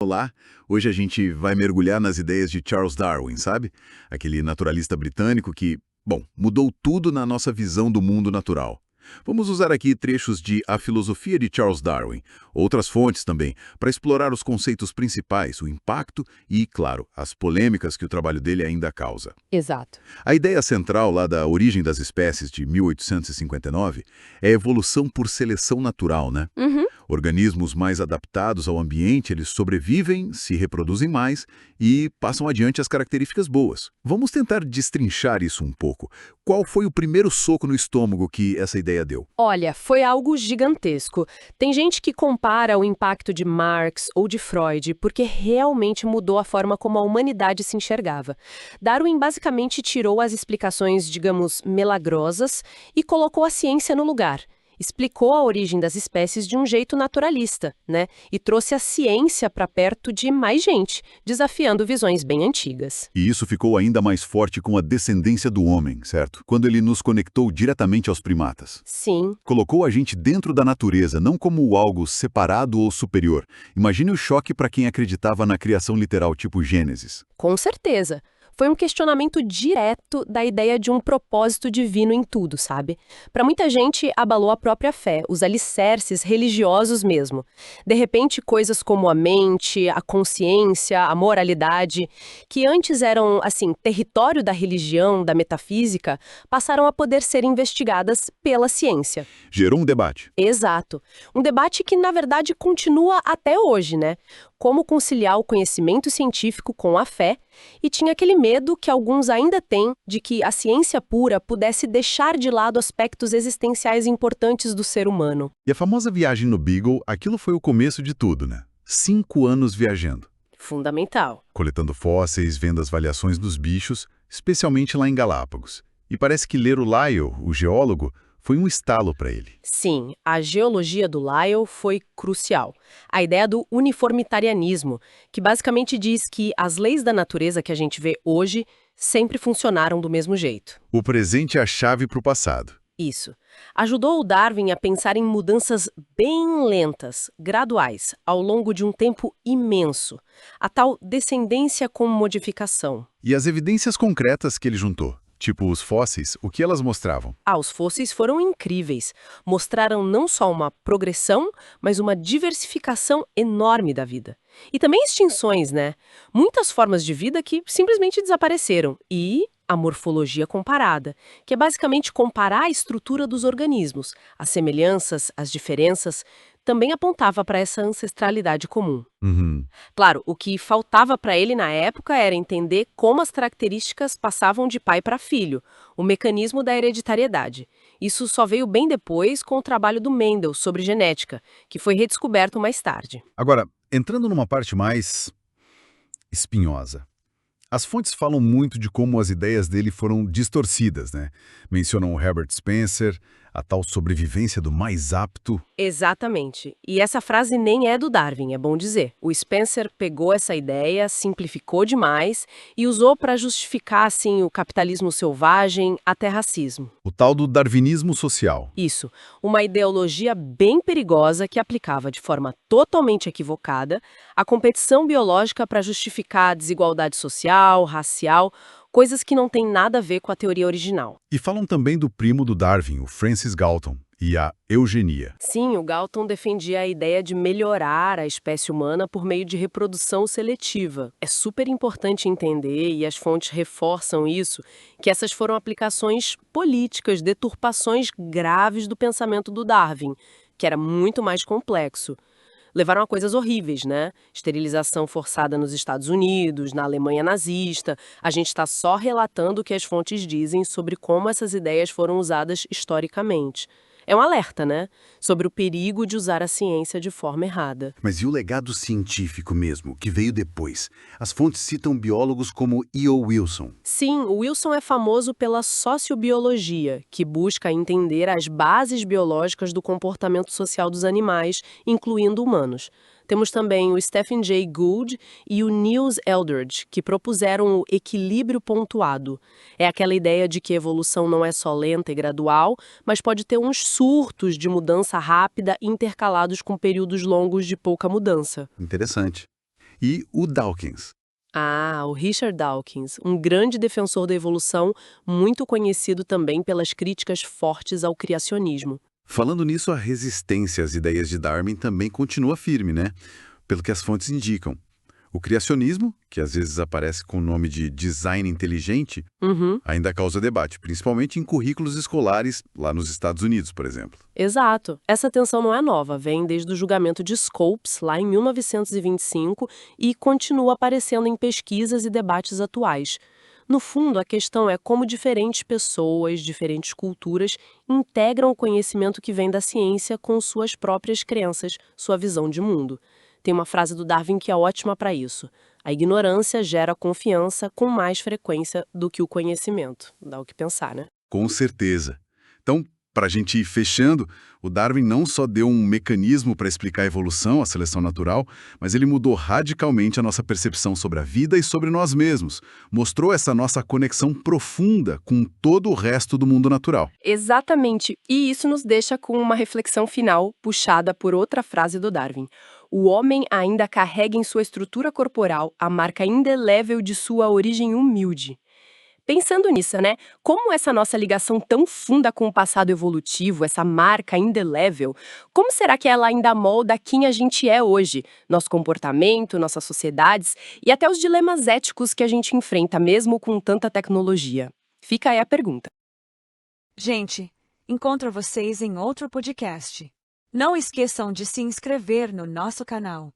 Olá, hoje a gente vai mergulhar nas ideias de Charles Darwin, sabe? Aquele naturalista britânico que, bom, mudou tudo na nossa visão do mundo natural. Vamos usar aqui trechos de A Filosofia de Charles Darwin, outras fontes também, para explorar os conceitos principais, o impacto e, claro, as polêmicas que o trabalho dele ainda causa. Exato. A ideia central lá da Origem das Espécies de 1859 é a evolução por seleção natural, né? Uhum. Organismos mais adaptados ao ambiente, eles sobrevivem, se reproduzem mais e passam adiante as características boas. Vamos tentar destrinchar isso um pouco. Qual foi o primeiro soco no estômago que essa ideia deu? Olha, foi algo gigantesco. Tem gente que compara o impacto de Marx ou de Freud porque realmente mudou a forma como a humanidade se enxergava. Darwin basicamente tirou as explicações, digamos, milagrosas e colocou a ciência no lugar. Explicou a origem das espécies de um jeito naturalista, né? E trouxe a ciência para perto de mais gente, desafiando visões bem antigas. E isso ficou ainda mais forte com a descendência do homem, certo? Quando ele nos conectou diretamente aos primatas. Sim. Colocou a gente dentro da natureza, não como algo separado ou superior. Imagine o choque para quem acreditava na criação literal tipo Gênesis. Com certeza. Foi um questionamento direto da ideia de um propósito divino em tudo, sabe? Para muita gente, abalou a própria fé, os alicerces religiosos mesmo. De repente, coisas como a mente, a consciência, a moralidade, que antes eram, assim, território da religião, da metafísica, passaram a poder ser investigadas pela ciência. Gerou um debate. Exato. Um debate que, na verdade, continua até hoje, né? Como conciliar o conhecimento científico com a fé, e tinha aquele medo que alguns ainda têm de que a ciência pura pudesse deixar de lado aspectos existenciais importantes do ser humano. E a famosa viagem no Beagle, aquilo foi o começo de tudo, né? 5 anos viajando, Fundamental. coletando fósseis, vendo as variações dos bichos, especialmente lá em Galápagos. E parece que ler o Lyell, o geólogo, foi um estalo para ele. Sim, a geologia do Lyell foi crucial. A ideia do uniformitarianismo, que basicamente diz que as leis da natureza que a gente vê hoje sempre funcionaram do mesmo jeito. O presente é a chave para o passado. Isso. Ajudou o Darwin a pensar em mudanças bem lentas, graduais, ao longo de um tempo imenso. A tal descendência com modificação. E as evidências concretas que ele juntou, tipo os fósseis, o que elas mostravam? Os fósseis foram incríveis. Mostraram não só uma progressão, mas uma diversificação enorme da vida. E também extinções, né? Muitas formas de vida que simplesmente desapareceram. E a morfologia comparada, que é basicamente comparar a estrutura dos organismos. As semelhanças, as diferenças, também apontava para essa ancestralidade comum. Uhum. Claro, o que faltava para ele na época era entender como as características passavam de pai para filho, o mecanismo da hereditariedade. Isso só veio bem depois com o trabalho do Mendel sobre genética, que foi redescoberto mais tarde. Agora, entrando numa parte mais espinhosa. As fontes falam muito de como as ideias dele foram distorcidas, né? Mencionam o Herbert Spencer, a tal sobrevivência do mais apto. Exatamente. E essa frase nem é do Darwin, é bom dizer. O Spencer pegou essa ideia, simplificou demais e usou para justificar, assim, o capitalismo selvagem até racismo. O tal do darwinismo social. Isso, uma ideologia bem perigosa que aplicava de forma totalmente equivocada a competição biológica para justificar a desigualdade social, racial, coisas que não têm nada a ver com a teoria original. E falam também do primo do Darwin, o Francis Galton, e a eugenia. Sim, o Galton defendia a ideia de melhorar a espécie humana por meio de reprodução seletiva. É super importante entender, e as fontes reforçam isso, que essas foram aplicações políticas, deturpações graves do pensamento do Darwin, que era muito mais complexo. Levaram a coisas horríveis, né? Esterilização forçada nos Estados Unidos, na Alemanha nazista. A gente está só relatando o que as fontes dizem sobre como essas ideias foram usadas historicamente. É um alerta, né? Sobre o perigo de usar a ciência de forma errada. Mas e o legado científico mesmo, que veio depois? As fontes citam biólogos como E.O. Wilson. Sim, o Wilson é famoso pela sociobiologia, que busca entender as bases biológicas do comportamento social dos animais, incluindo humanos. Temos também o Stephen Jay Gould e o Niels Eldredge, que propuseram o equilíbrio pontuado. É aquela ideia de que a evolução não é só lenta e gradual, mas pode ter uns surtos de mudança rápida intercalados com períodos longos de pouca mudança. Interessante. e o Dawkins. Ah, o Richard Dawkins, um grande defensor da evolução, muito conhecido também pelas críticas fortes ao criacionismo. Falando nisso, a resistência às ideias de Darwin também continua firme, né? Pelo que as fontes indicam. O criacionismo, que às vezes aparece com o nome de design inteligente, Uhum. ainda causa debate, principalmente em currículos escolares lá nos Estados Unidos, por exemplo. Exato. Essa tensão não é nova, vem desde o julgamento de Scopes, lá em 1925, e continua aparecendo em pesquisas e debates atuais. No fundo, a questão é como diferentes pessoas, diferentes culturas, integram o conhecimento que vem da ciência com suas próprias crenças, sua visão de mundo. Tem uma frase do Darwin que é ótima para isso. A ignorância gera confiança com mais frequência do que o conhecimento. Dá o que pensar, né? Com certeza. Então, para a gente ir fechando, o Darwin não só deu um mecanismo para explicar a evolução, a seleção natural, mas ele mudou radicalmente a nossa percepção sobre a vida e sobre nós mesmos. Mostrou essa nossa conexão profunda com todo o resto do mundo natural. Exatamente. E isso nos deixa com uma reflexão final puxada por outra frase do Darwin. O homem ainda carrega em sua estrutura corporal a marca indelével de sua origem humilde. Pensando nisso, né? Como essa nossa ligação tão funda com o passado evolutivo, essa marca indelével, como será que ela ainda molda quem a gente é hoje? Nosso comportamento, nossas sociedades e até os dilemas éticos que a gente enfrenta mesmo com tanta tecnologia? Fica aí a pergunta. Gente, encontro vocês em outro podcast. Não esqueçam de se inscrever no nosso canal.